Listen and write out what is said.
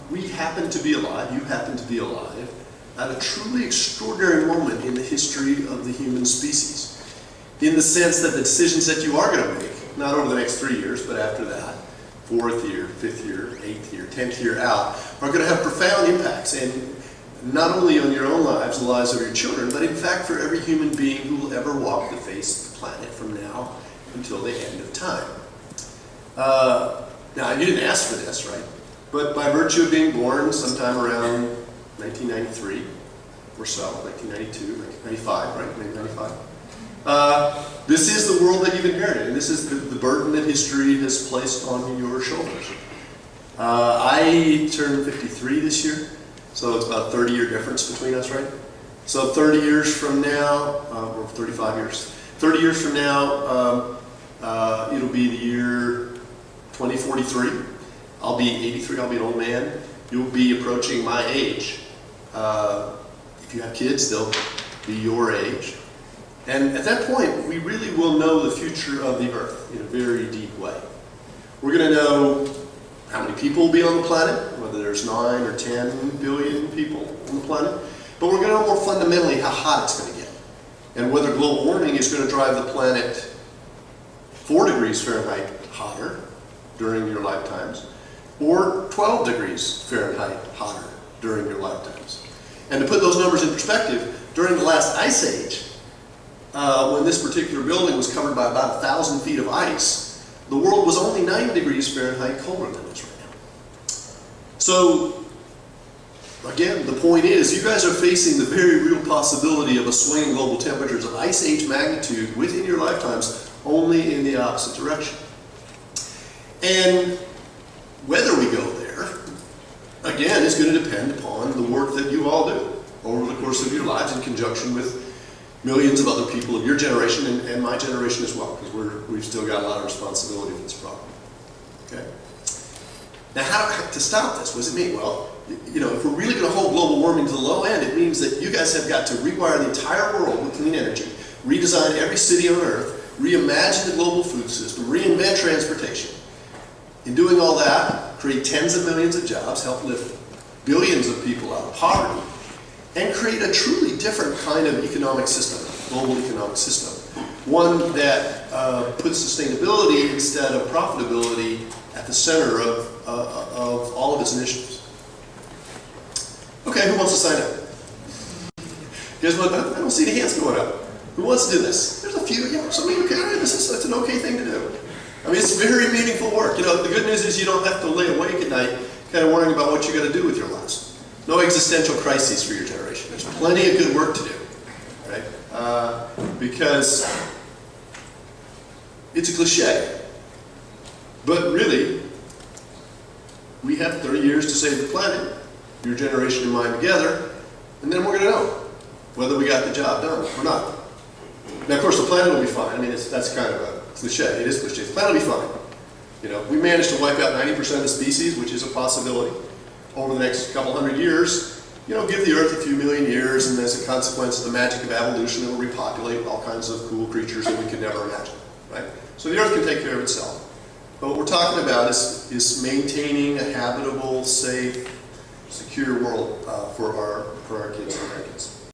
we happen to be alive, you happen to be alive, at a truly extraordinary moment in the history of the human species. In the sense that the decisions that you are going to make, not over the next 3 years, but after that, 4th year, 5th year, 8th year, 10th year out, are going to have profound impacts, and not only on your own lives and the lives of your children, but in fact for every human being who will ever walk the face of the planet from now until the end of time. Now, you didn't ask for this, right? But by virtue of being born sometime around 1993 or so, 1992, 1995, right? 1995. This is the world that you've inherited, and this is the burden that history has placed on your shoulders. I turned 53 this year, so it's about a 30-year difference between us, right? So 30 years from now, or 35 years, 30 years from now, it'll be the year 2043. I'll be 83, I'll be an old man. You'll be approaching my age. If you have kids, they'll be your age. And at that point, we really will know the future of the Earth in a very deep way. We're going to know how many people will be on the planet, whether there's 9 or 10 billion people on the planet. But we're going to know more fundamentally how hot it's going to get, and whether global warming is going to drive the planet 4 degrees Fahrenheit hotter during your lifetimes, or 12 degrees Fahrenheit hotter during your lifetimes. And to put those numbers in perspective, during the last ice age, when this particular building was covered by about 1,000 feet of ice, the world was only 9 degrees Fahrenheit colder than it is right now. So, again, the point is, you guys are facing the very real possibility of a swing in global temperatures of ice age magnitude within your lifetimes, only in the opposite direction. And whether we go there, again, is going to depend upon the work that you all do over the course of your lives in conjunction with millions of other people of your generation and my generation as well, because we've still got a lot of responsibility for this problem. Okay? Now, how to stop this? What does it mean? Well, you know, if we're really going to hold global warming to the low end, it means that you guys have got to rewire the entire world with clean energy, redesign every city on Earth, reimagine the global food system, reinvent transportation. In doing all that, create tens of millions of jobs, help lift billions of people out of poverty, and create a truly different kind of economic system, global economic system. One that puts sustainability instead of profitability at the center of all of its initiatives. Okay, who wants to sign up? You guys want? I don't see any hands going up. Who wants to do this? There's a few. Yeah, somebody. Okay, that's an okay thing to do. I mean, it's very meaningful work. You know, the good news is you don't have to lay awake at night kind of worrying about what you got to do with your lives. No existential crises for your generation. There's plenty of good work to do, right? Because it's a cliche, but really, we have 30 years to save the planet, your generation and mine together, and then we're going to know whether we got the job done or not. Now, of course, the planet will be fine. I mean, that's kind of a cliche. It is cliche. The planet will be fine. You know, we managed to wipe out 90% of the species, which is a possibility. Over the next couple hundred years, you know, give the Earth a few million years, and as a consequence of the magic of evolution, it will repopulate with all kinds of cool creatures that we could never imagine, right? So the Earth can take care of itself. But what we're talking about is maintaining a habitable, safe, secure world for our kids and grandkids.